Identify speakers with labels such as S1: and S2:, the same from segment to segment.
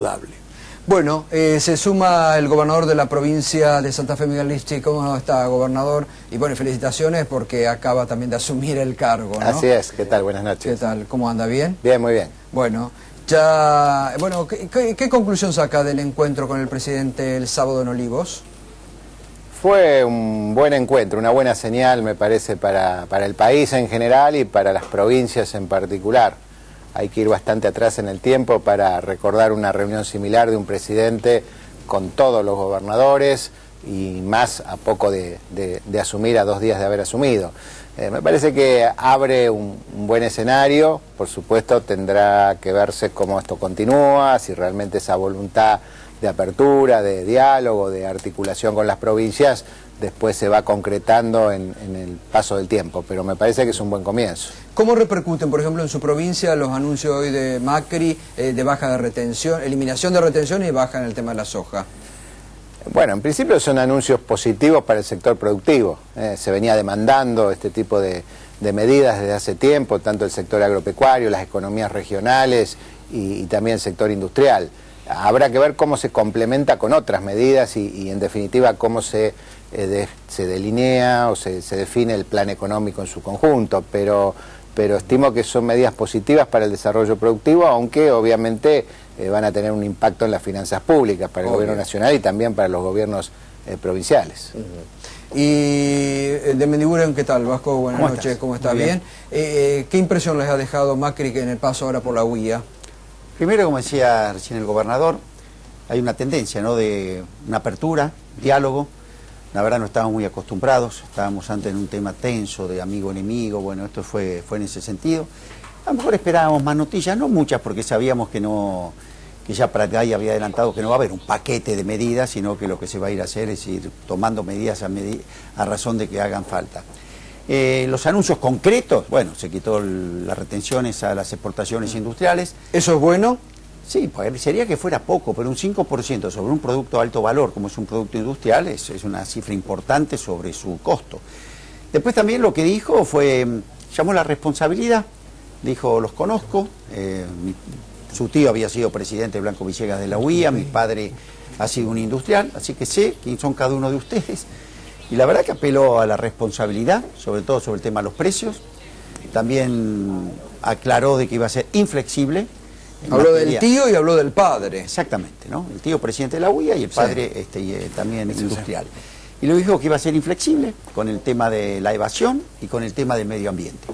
S1: saludable. Bueno, se suma el gobernador de la provincia de Santa Fe, Miguel Lichty. ¿Cómo está, gobernador? Y bueno, felicitaciones porque acaba también de asumir el cargo, ¿no?
S2: Así es. ¿Qué tal? Buenas noches.
S1: ¿Qué tal? ¿Cómo anda? ¿Bien?
S2: Bien, muy bien.
S1: Bueno, ¿qué conclusión saca del encuentro con el presidente el sábado en Olivos?
S2: Fue un buen encuentro, una buena señal, me parece, para el país en general y para las provincias en particular. Hay que ir bastante atrás en el tiempo para recordar una reunión similar de un presidente con todos los gobernadores y más a poco de asumir, a 2 días de haber asumido. Me parece que abre un buen escenario. Por supuesto tendrá que verse cómo esto continúa, si realmente esa voluntad de apertura, de diálogo, de articulación con las provincias después se va concretando en el paso del tiempo, pero me parece que es un buen comienzo.
S1: ¿Cómo repercuten, por ejemplo, en su provincia los anuncios hoy de Macri de baja de retención, eliminación de retención y baja en el tema de la soja?
S2: Bueno, en principio son anuncios positivos para el sector productivo. Se venía demandando este tipo de medidas desde hace tiempo, tanto el sector agropecuario, las economías regionales y también el sector industrial. Habrá que ver cómo se complementa con otras medidas y en definitiva cómo se delinea o se define el plan económico en su conjunto, pero estimo que son medidas positivas para el desarrollo productivo, aunque obviamente van a tener un impacto en las finanzas públicas para el gobierno nacional y también para los gobiernos provinciales.
S1: Y de Mendiguren, ¿qué tal, Vasco? Buenas noches, ¿cómo está? ¿Bien? ¿Qué impresión les ha dejado Macri en el paso ahora por la UIA?
S3: Primero, como decía recién el gobernador, hay una tendencia, ¿no?, de una apertura, diálogo. La verdad no estábamos muy acostumbrados, estábamos antes en un tema tenso de amigo-enemigo, bueno, esto fue en ese sentido. A lo mejor esperábamos más noticias, no muchas, porque sabíamos que ya Pratgay había adelantado que no va a haber un paquete de medidas, sino que lo que se va a ir a hacer es ir tomando medidas a razón de que hagan falta. Los anuncios concretos, bueno, se quitó las retenciones a las exportaciones industriales.
S1: ¿Eso es bueno?
S3: Sí, pues sería que fuera poco, pero un 5% sobre un producto de alto valor, como es un producto industrial, es una cifra importante sobre su costo. Después también lo que dijo fue, llamó la responsabilidad, dijo, los conozco, su tío había sido presidente de Blanco Villegas de la UIA, mi padre ha sido un industrial, así que sé quién son cada uno de ustedes. Y la verdad que apeló a la responsabilidad, sobre todo sobre el tema de los precios. También aclaró de que iba a ser inflexible.
S1: Habló del tío y habló del padre.
S3: Exactamente, ¿no? El tío presidente de la UIA y el padre también industrial. Y lo dijo que iba a ser inflexible con el tema de la evasión y con el tema del medio ambiente.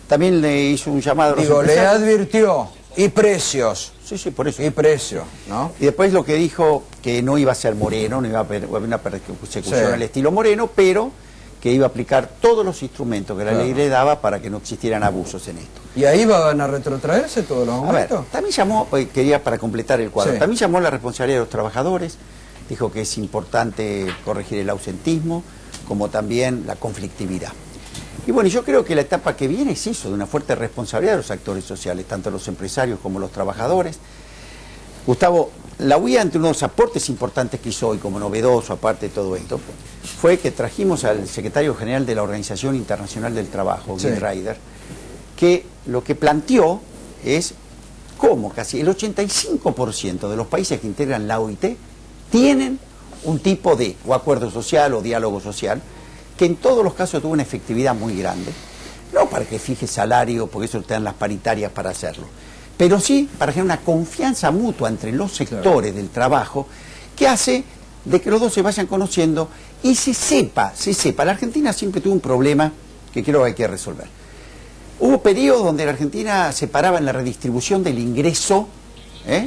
S3: También le hizo un llamado a los empresarios.
S1: Le advirtió. Y precios.
S3: Sí, por eso.
S1: Y precios, ¿no?
S3: Y después lo que dijo, que no iba a ser Moreno, no iba a haber una persecución al estilo Moreno, pero que iba a aplicar todos los instrumentos que la ley le daba para que no existieran abusos en esto.
S1: ¿Y ahí van a retrotraerse todos los aumentos?
S3: A ver, también llamó, quería para completar el cuadro, también llamó la responsabilidad de los trabajadores, dijo que es importante corregir el ausentismo, como también la conflictividad. Y bueno, yo creo que la etapa que viene es eso, de una fuerte responsabilidad de los actores sociales, tanto los empresarios como los trabajadores. Gustavo, la UIA, entre unos aportes importantes que hizo hoy, como novedoso, aparte de todo esto, fue que trajimos al secretario general de la Organización Internacional del Trabajo, Gil Ryder, que lo que planteó es cómo casi el 85% de los países que integran la OIT tienen un tipo de o acuerdo social o diálogo social, que en todos los casos tuvo una efectividad muy grande, no para que fije salario, porque eso te dan las paritarias para hacerlo, pero sí para generar una confianza mutua entre los sectores del trabajo, que hace de que los dos se vayan conociendo y se sepa. La Argentina siempre tuvo un problema que creo que hay que resolver. Hubo periodos donde la Argentina se paraba en la redistribución del ingreso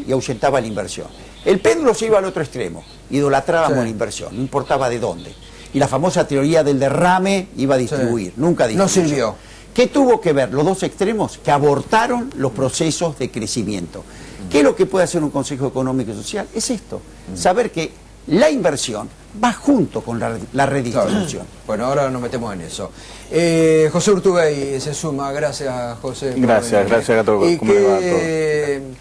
S3: y ahuyentaba la inversión. El péndulo se iba al otro extremo, idolatrábamos la inversión, no importaba de dónde. Y la famosa teoría del derrame iba a distribuir, nunca distribuyó.
S1: No sirvió.
S3: ¿Qué tuvo que ver los dos extremos? Que abortaron los procesos de crecimiento. ¿Qué es lo que puede hacer un Consejo Económico y Social? Es esto, saber que la inversión va junto con la redistribución.
S1: Bueno, ahora nos metemos en eso. José Urtubey se suma, gracias José.
S4: Gracias a todos. ¿Cómo le va a todos?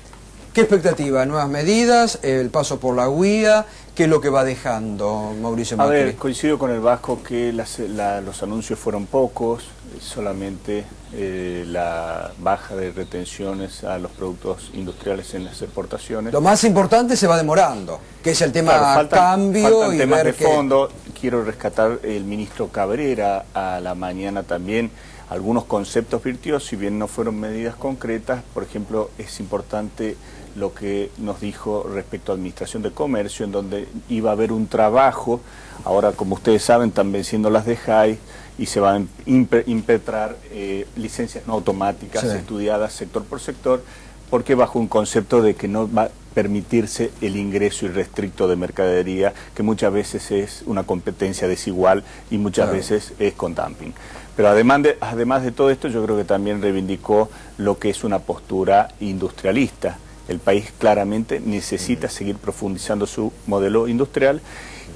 S1: ¿Qué expectativa? ¿Nuevas medidas? ¿El paso por la UIA? ¿Qué es lo que va dejando Mauricio Macri?
S4: A ver, coincido con el Vasco que los anuncios fueron pocos. solamente la baja de retenciones a los productos industriales en las exportaciones.
S1: Lo más importante se va demorando, que es el tema cambio
S4: faltan
S1: y
S4: temas
S1: ver
S4: de fondo. Quiero rescatar el ministro Cabrera a la mañana también. Algunos conceptos virtió, si bien no fueron medidas concretas. Por ejemplo, es importante lo que nos dijo respecto a Administración de Comercio, en donde iba a haber un trabajo. Ahora, como ustedes saben, están venciendo las de JAI y se van a impetrar licencias no automáticas, estudiadas sector por sector, porque bajo un concepto de que no va a permitirse el ingreso irrestricto de mercadería, que muchas veces es una competencia desigual y muchas veces es con dumping. Pero además de todo esto, yo creo que también reivindicó lo que es una postura industrialista. El país claramente necesita seguir profundizando su modelo industrial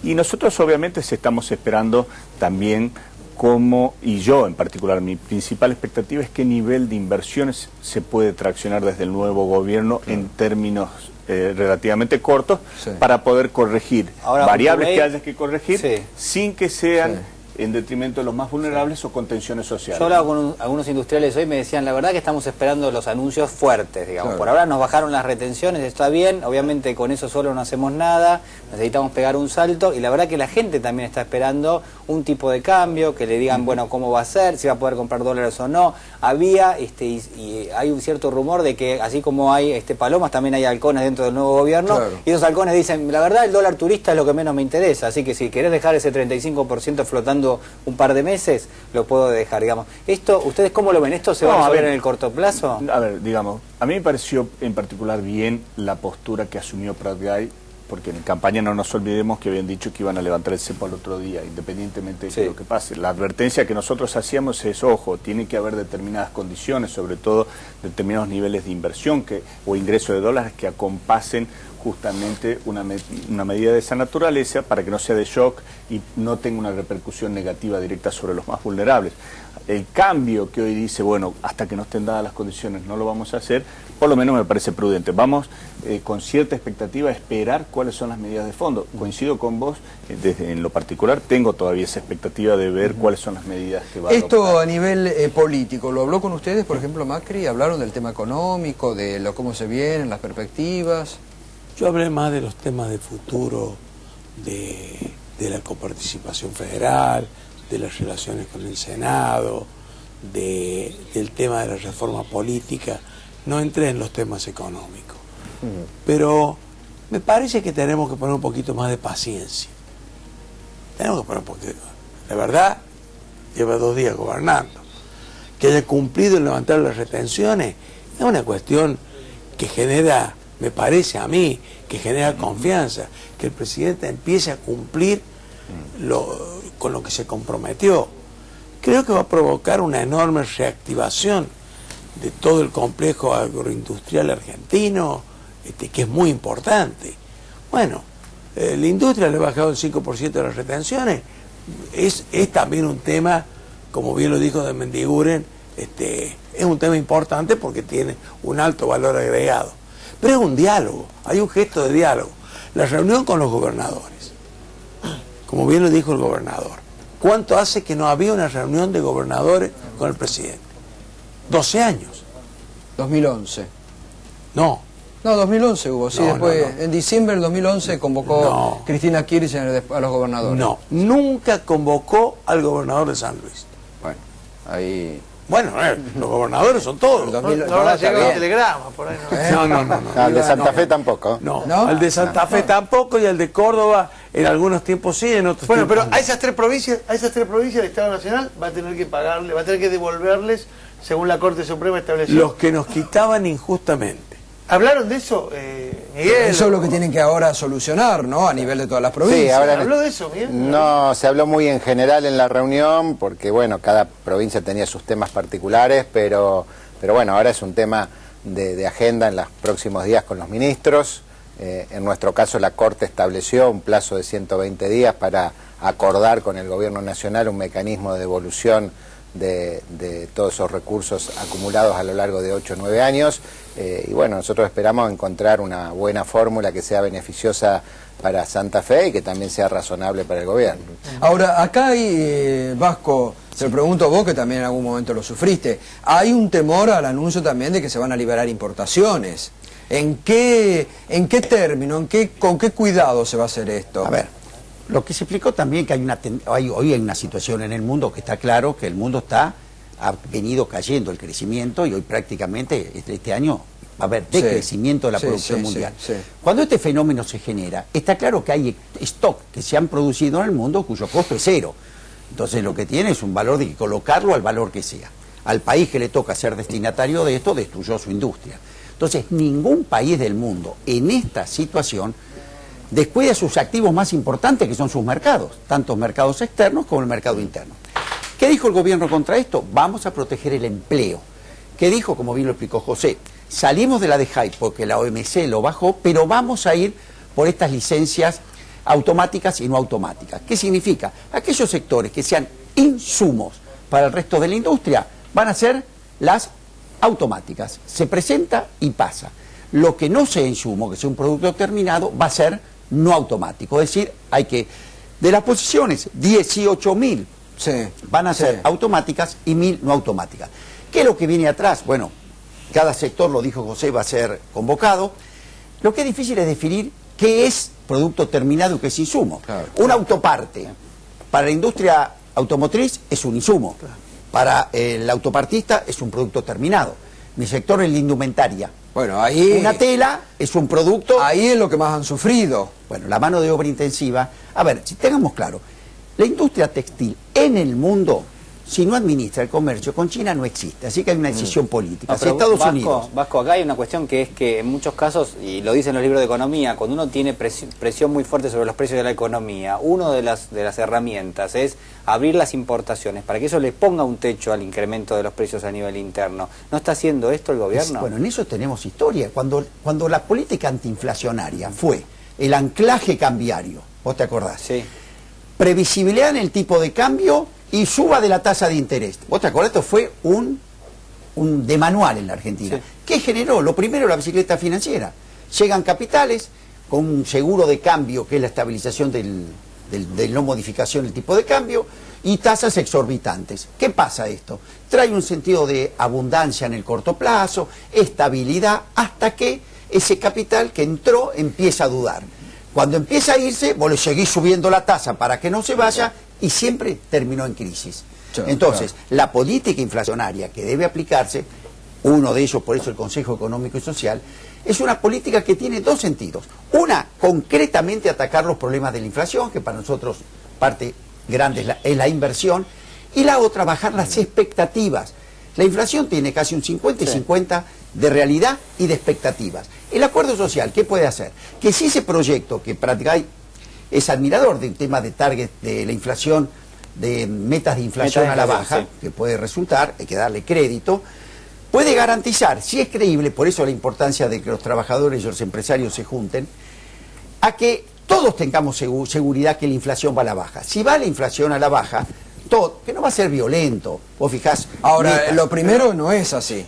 S4: y nosotros obviamente estamos esperando también cómo, y yo en particular, mi principal expectativa es qué nivel de inversiones se puede traccionar desde el nuevo gobierno en términos relativamente cortos para poder corregir variables que haya que corregir sin que sean en detrimento de los más vulnerables o contenciones sociales.
S5: Yo hablaba con algunos industriales hoy y me decían, la verdad que estamos esperando los anuncios fuertes, digamos. Por ahora nos bajaron las retenciones, está bien, obviamente con eso solo no hacemos nada, necesitamos pegar un salto y la verdad que la gente también está esperando un tipo de cambio, que le digan, bueno, cómo va a ser, si va a poder comprar dólares o no. Había, y hay un cierto rumor de que así como hay palomas, también hay halcones dentro del nuevo gobierno, y esos halcones dicen, la verdad el dólar turista es lo que menos me interesa, así que si querés dejar ese 35% flotando un par de meses, lo puedo dejar, digamos. Esto, ¿ustedes cómo lo ven? ¿Esto se va a resolver en el corto plazo?
S4: A ver, digamos, a mí me pareció en particular bien la postura que asumió Prat-Gay, porque en campaña no nos olvidemos que habían dicho que iban a levantar el cepo al otro día, independientemente de lo que pase. La advertencia que nosotros hacíamos es, ojo, tiene que haber determinadas condiciones, sobre todo determinados niveles de inversión o ingreso de dólares que acompasen justamente una medida de esa naturaleza para que no sea de shock y no tenga una repercusión negativa directa sobre los más vulnerables. El cambio que hoy dice, bueno, hasta que no estén dadas las condiciones no lo vamos a hacer, por lo menos me parece prudente. Vamos con cierta expectativa a esperar cuáles son las medidas de fondo. Coincido con vos, en lo particular tengo todavía esa expectativa de ver cuáles son las medidas que va a adoptar.
S1: Esto a nivel político, ¿lo habló con ustedes, por ejemplo, Macri? ¿Hablaron del tema económico, de cómo se vienen, las perspectivas?
S6: Yo hablé más de los temas de futuro, de la coparticipación federal, de las relaciones con el Senado, del tema de la reforma política. No entré en los temas económicos. Pero me parece que tenemos que poner un poquito más de paciencia. Tenemos que poner un poquito. La verdad, lleva 2 días gobernando. Que haya cumplido en levantar las retenciones es una cuestión que genera, me parece a mí, que genera confianza, que el presidente empiece a cumplir con lo que se comprometió. Creo que va a provocar una enorme reactivación de todo el complejo agroindustrial argentino, que es muy importante. Bueno, la industria le ha bajado el 5% de las retenciones, es también un tema, como bien lo dijo de Mendiguren, es un tema importante porque tiene un alto valor agregado. Pero es un diálogo, hay un gesto de diálogo. La reunión con los gobernadores, como bien lo dijo el gobernador, ¿cuánto hace que no había una reunión de gobernadores con el presidente? 12 años.
S1: 2011.
S6: No.
S1: No, 2011 hubo, sí, después,
S6: no.
S1: En diciembre del 2011 convocó Cristina Kirchner a los gobernadores.
S6: No, nunca convocó al gobernador de San Luis.
S1: Bueno, ahí...
S6: Bueno, los gobernadores son todos.
S7: No habrá llegado un telegrama por ahí.
S6: No.
S2: Al de Santa Fe tampoco.
S6: No, al de Santa Fe tampoco y al de Córdoba en algunos tiempos sí, en otros tiempos
S7: pero
S6: no.
S7: a esas tres provincias el Estado Nacional va a tener que pagarle, va a tener que devolverles según la Corte Suprema estableció.
S6: Los que nos quitaban injustamente.
S7: ¿Hablaron de eso, Miguel?
S1: Eso es lo que tienen que ahora solucionar, ¿no? A nivel de todas las provincias.
S2: Sí, ahora
S7: ¿Habló de eso, Miguel?
S2: No, se habló muy en general en la reunión, porque bueno, cada provincia tenía sus temas particulares, pero bueno, ahora es un tema de agenda en los próximos días con los ministros. En nuestro caso la Corte estableció un plazo de 120 días para acordar con el Gobierno Nacional un mecanismo de devolución de todos esos recursos acumulados a lo largo de 8 o 9 años. Y bueno, nosotros esperamos encontrar una buena fórmula que sea beneficiosa para Santa Fe y que también sea razonable para el gobierno.
S1: Ahora, acá hay, Vasco, te lo pregunto a vos que también en algún momento lo sufriste, hay un temor al anuncio también de que se van a liberar importaciones. ¿En qué término, con qué cuidado se va a hacer esto?
S3: A ver, lo que se explicó también que hoy hay una situación en el mundo que está claro que el mundo ha venido cayendo el crecimiento y hoy prácticamente este año va a haber decrecimiento de la producción mundial. Cuando este fenómeno se genera, está claro que hay stock que se han producido en el mundo cuyo costo es cero. Entonces lo que tiene es un valor de colocarlo al valor que sea. Al país que le toca ser destinatario de esto destruyó su industria. Entonces ningún país del mundo en esta situación descuida sus activos más importantes, que son sus mercados, tanto mercados externos como el mercado interno. ¿Qué dijo el gobierno contra esto? Vamos a proteger el empleo. ¿Qué dijo? Como bien lo explicó José, salimos de la de hype porque la OMC lo bajó, pero vamos a ir por estas licencias automáticas y no automáticas. ¿Qué significa? Aquellos sectores que sean insumos para el resto de la industria van a ser las automáticas. Se presenta y pasa. Lo que no sea insumo, que sea un producto terminado, va a ser no automático. Es decir, hay que, de las posiciones, 18.000 van a ser automáticas y 1.000 no automáticas. ¿Qué es lo que viene atrás? Bueno, cada sector, lo dijo José, va a ser convocado. Lo que es difícil es definir qué es producto terminado y qué es insumo. Claro. Una autoparte para la industria automotriz es un insumo. Claro. Para el autopartista es un producto terminado. Mi sector es la indumentaria.
S1: Bueno, ahí...
S3: Una tela es un producto...
S1: Ahí es lo que más han sufrido.
S3: Bueno, la mano de obra intensiva... A ver, si tengamos claro, la industria textil en el mundo, si no administra el comercio con China, no existe. Así que hay una decisión política.
S5: No,
S3: si Estados Unidos...
S5: Vasco, acá hay una cuestión que es que en muchos casos, y lo dicen los libros de economía, cuando uno tiene presión muy fuerte sobre los precios de la economía, una de las herramientas es abrir las importaciones para que eso le ponga un techo al incremento de los precios a nivel interno. ¿No está haciendo esto el gobierno?
S3: Bueno, en eso tenemos historia. Cuando la política antiinflacionaria fue el anclaje cambiario, ¿vos te acordás?
S5: Sí.
S3: Previsibilidad en el tipo de cambio y suba de la tasa de interés. ¿Vos te acordás? Esto fue un de manual en la Argentina. Sí. ¿Qué generó? Lo primero, la bicicleta financiera. Llegan capitales con un seguro de cambio, que es la estabilización de no modificación del tipo de cambio, y tasas exorbitantes. ¿Qué pasa esto? Trae un sentido de abundancia en el corto plazo, estabilidad, hasta que ese capital que entró empieza a dudar. Cuando empieza a irse, vos le seguís subiendo la tasa para que no se vaya y siempre terminó en crisis. Entonces, la política inflacionaria que debe aplicarse, uno de ellos, por eso el Consejo Económico y Social, es una política que tiene dos sentidos. Una, concretamente atacar los problemas de la inflación, que para nosotros parte grande es la inversión, y la otra, bajar las expectativas. La inflación tiene casi un 50 y 50 de realidad y de expectativas. El acuerdo social, ¿qué puede hacer? Que si ese proyecto que Pratgay es admirador del tema de target de la inflación, de metas de inflación a la baja, que puede resultar, hay que darle crédito, puede garantizar, si es creíble, por eso la importancia de que los trabajadores y los empresarios se junten, a que todos tengamos seguridad que la inflación va a la baja. Si va la inflación a la baja, que no va a ser violento, vos fijás.
S1: Ahora, lo primero no es así.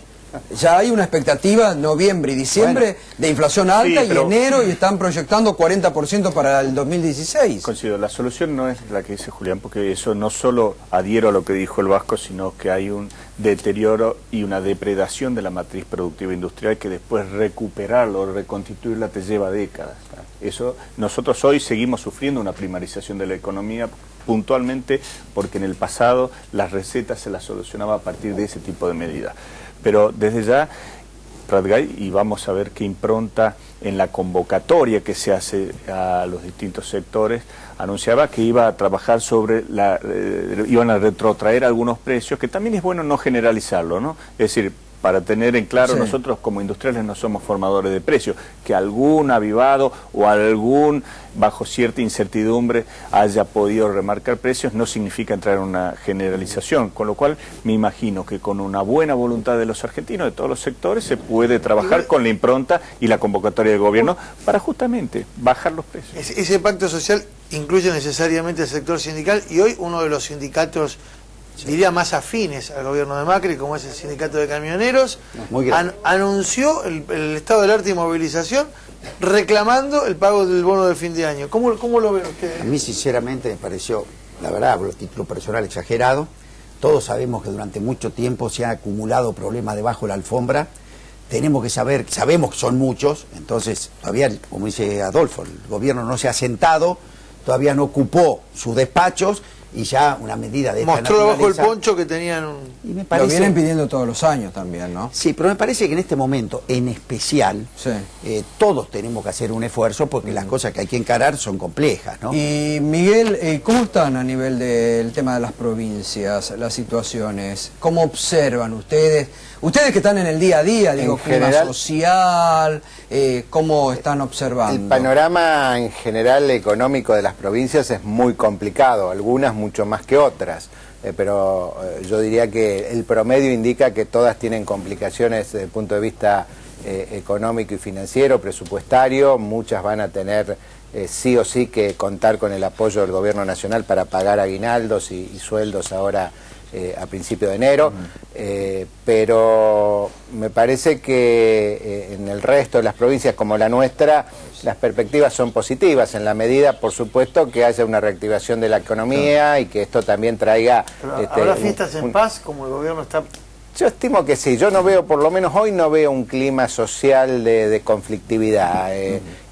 S1: Ya hay una expectativa noviembre y diciembre de inflación alta y enero, y están proyectando 40% para el 2016.
S4: Considero, la solución no es la que dice Julián, porque eso no solo adhiero a lo que dijo el Vasco, sino que hay un deterioro y una depredación de la matriz productiva industrial que después recuperarlo, reconstituirla te lleva décadas. Eso, nosotros hoy seguimos sufriendo una primarización de la economía puntualmente porque en el pasado las recetas se las solucionaba a partir de ese tipo de medidas. Pero desde ya, Pratgay, y vamos a ver qué impronta en la convocatoria que se hace a los distintos sectores, anunciaba que iba a trabajar sobre iban a retrotraer algunos precios, que también es bueno no generalizarlo, ¿no? Es decir, para tener en claro, nosotros como industriales no somos formadores de precios, que algún avivado o algún, bajo cierta incertidumbre, haya podido remarcar precios, no significa entrar en una generalización, con lo cual me imagino que con una buena voluntad de los argentinos, de todos los sectores, se puede trabajar con la impronta y la convocatoria del gobierno para justamente bajar los precios.
S7: Ese pacto social incluye necesariamente el sector sindical, y hoy uno de los sindicatos diría más afines al gobierno de Macri, como es el sindicato de camioneros,
S3: Muy grande.
S7: anunció el estado del arte y movilización reclamando el pago del bono de fin de año. ¿Cómo lo ven ustedes?
S3: A mí sinceramente me pareció, la verdad, hablo a título personal, exagerado. Todos sabemos que durante mucho tiempo se han acumulado problemas debajo de la alfombra. Tenemos que saber, sabemos que son muchos, entonces todavía, como dice Adolfo, el gobierno no se ha sentado, todavía no ocupó sus despachos y ya una medida de esta
S7: Mostró debajo el
S3: naturaleza-
S7: poncho que tenían
S3: Y me
S1: Lo
S3: parece,
S1: vienen pidiendo todos los años también, ¿no?
S3: sí, pero me parece que en este momento, en especial,
S1: Sí.
S3: todos tenemos que hacer un esfuerzo porque las cosas que hay que encarar son complejas, ¿no?
S1: Y Miguel, ¿cómo están a nivel del tema de las provincias, las situaciones? ¿Cómo observan ustedes? Ustedes que están en el día a día, digo, clima
S2: general,
S1: social, ¿cómo están observando?
S2: El panorama en general económico de las provincias es muy complicado, algunas mucho más que otras, pero yo diría que el promedio indica que todas tienen complicaciones desde el punto de vista económico y financiero, presupuestario. Muchas van a tener sí o sí que contar con el apoyo del gobierno nacional para pagar aguinaldos y sueldos ahora a principio de enero, pero me parece que en el resto de las provincias como la nuestra las perspectivas son positivas en la medida, por supuesto, que haya una reactivación de la economía y que esto también traiga...
S7: Pero ¿habrá fiestas en paz como el gobierno está?
S2: Yo estimo que sí, yo no veo, por lo menos hoy no veo un clima social de conflictividad,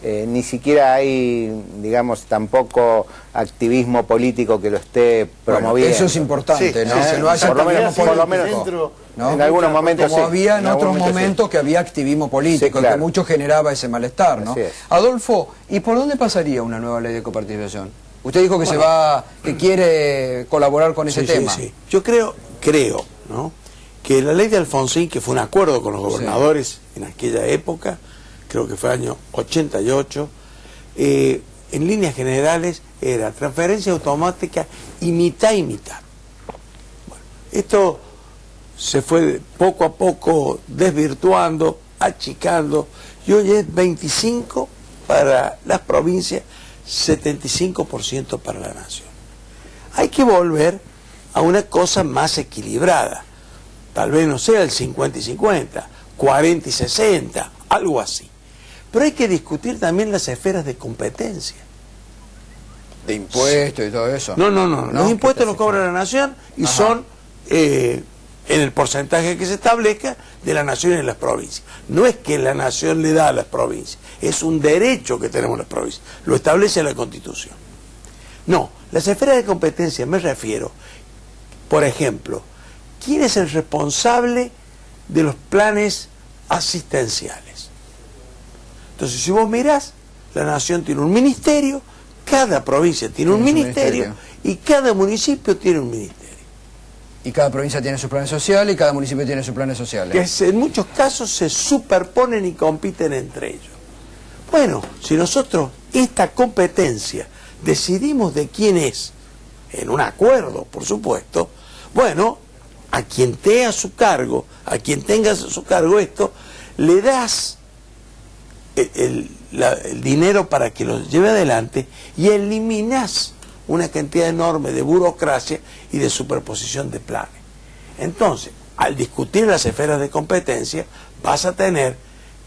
S2: ni siquiera hay, digamos, tampoco activismo político que lo esté promoviendo.
S1: Bueno, eso es importante,
S7: Sí,
S1: ¿no?
S7: sí,
S1: Que no haya
S2: por lo menos-
S1: activismo
S2: por lo
S1: político,
S2: menos-
S1: ¿no?
S2: en algunos momentos
S1: como
S2: sí,
S1: había en
S2: algún
S1: otros
S2: momento sí.
S1: momentos que había activismo político,
S2: Sí, claro.
S1: que mucho generaba ese malestar, ¿no?
S2: Así es.
S1: Adolfo, ¿y por dónde pasaría una nueva ley de coparticipación? Usted dijo que que quiere colaborar con ese
S6: Sí,
S1: tema.
S6: sí, sí. Yo creo, ¿no?, que la ley de Alfonsín, que fue un acuerdo con los gobernadores en aquella época, creo que fue año 88, en líneas generales era transferencia automática y mitad y mitad. Bueno, esto se fue poco a poco desvirtuando, achicando, y hoy es 25 para las provincias, 75% para la nación. Hay que volver a una cosa más equilibrada. Tal vez no sea el 50 y 50, 40 y 60, algo así. Pero hay que discutir también las esferas de competencia.
S1: De impuestos y todo eso.
S6: No. Los impuestos los cobra la nación y son en el porcentaje que se establezca de la nación y de las provincias. No es que la nación le da a las provincias, es un derecho que tenemos las provincias. Lo establece la Constitución. No, las esferas de competencia me refiero, por ejemplo, ¿quién es el responsable de los planes asistenciales? Entonces, si vos mirás, la nación tiene un ministerio, cada provincia tiene un ministerio y cada municipio tiene un ministerio.
S1: Y cada provincia tiene sus planes sociales y cada municipio tiene sus planes sociales.
S6: Que en muchos casos se superponen y compiten entre ellos. Bueno, si nosotros esta competencia decidimos de quién es, en un acuerdo, por supuesto, bueno, a quien tenga a su cargo, esto, le das el dinero para que lo lleve adelante y eliminás una cantidad enorme de burocracia y de superposición de planes. Entonces, al discutir las esferas de competencia, vas a tener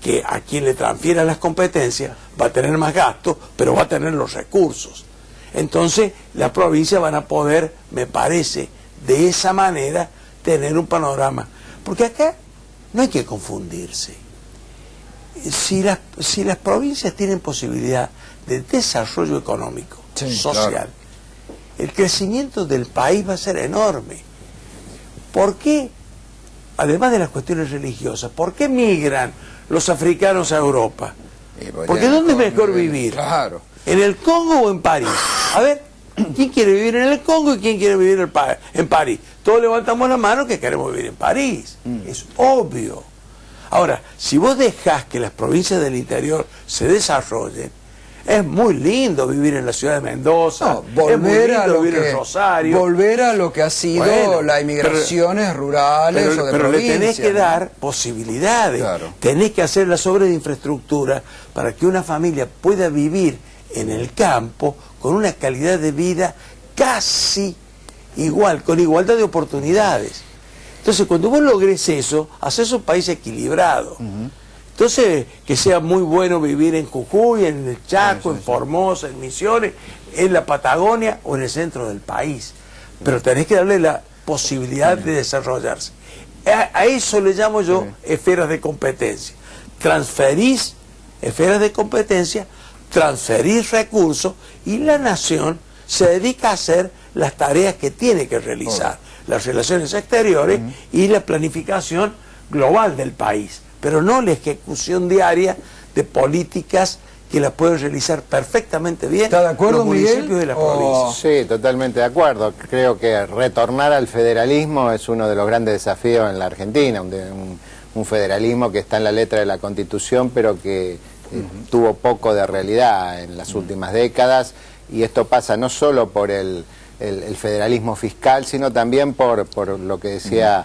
S6: que a quien le transfiera las competencias va a tener más gastos, pero va a tener los recursos. Entonces, las provincias van a poder, me parece, de esa manera, tener un panorama. Porque acá no hay que confundirse. Si las provincias tienen posibilidad de desarrollo económico, social, claro, el crecimiento del país va a ser enorme. ¿Por qué, además de las cuestiones religiosas, por qué migran los africanos a Europa? Porque ¿dónde es mejor vivir?
S1: Claro.
S6: ¿En el Congo o en París? A ver, ¿quién quiere vivir en el Congo y quién quiere vivir en París? Todos levantamos la mano que queremos vivir en París. Es obvio. Ahora, si vos dejás que las provincias del interior se desarrollen, es muy lindo vivir en la ciudad de Mendoza, es muy lindo vivir en Rosario.
S1: Volver a lo que ha sido las inmigraciones rurales o de
S6: pero
S1: provincias.
S6: le tenés que dar posibilidades, tenés que hacer las obras de infraestructura para que una familia pueda vivir en el campo con una calidad de vida casi igual, con igualdad de oportunidades. Entonces, cuando vos logres eso, haces un país equilibrado. Entonces, que sea muy bueno vivir en Jujuy, en el Chaco, en Formosa, en Misiones, en la Patagonia o en el centro del país. Pero tenés que darle la posibilidad de desarrollarse. A eso le llamo yo esferas de competencia. Transferís esferas de competencia, transferís recursos y la nación se dedica a hacer las tareas que tiene que realizar, las relaciones exteriores y la planificación global del país, pero no la ejecución diaria de políticas que las pueden realizar perfectamente bien
S1: ¿Está de acuerdo,
S6: los
S1: Miguel?
S6: municipios de las provincias.
S2: Sí, totalmente de acuerdo. Creo que retornar al federalismo es uno de los grandes desafíos en la Argentina, un federalismo que está en la letra de la Constitución, pero que tuvo poco de realidad en las últimas décadas, y esto pasa no solo por el federalismo fiscal, sino también por lo que decía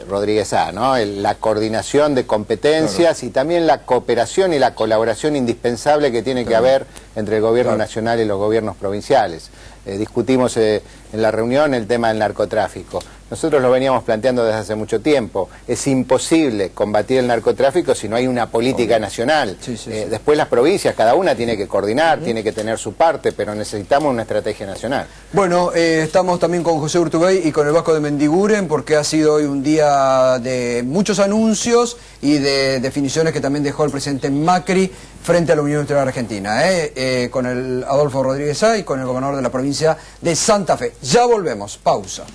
S2: Rodríguez A., ¿no? La coordinación de competencias y también la cooperación y la colaboración indispensable que tiene que haber entre el gobierno nacional y los gobiernos provinciales. Discutimos en la reunión el tema del narcotráfico. Nosotros lo veníamos planteando desde hace mucho tiempo. Es imposible combatir el narcotráfico si no hay una política nacional. Después las provincias, cada una tiene que coordinar, tiene que tener su parte, pero necesitamos una estrategia nacional.
S1: Bueno, estamos también con José Urtubey y con el Vasco de Mendiguren, porque ha sido hoy un día de muchos anuncios y de definiciones que también dejó el presidente Macri frente a la Unión Industrial Argentina, con el Adolfo Rodríguez A. y con el gobernador de la provincia de Santa Fe. Ya volvemos, pausa.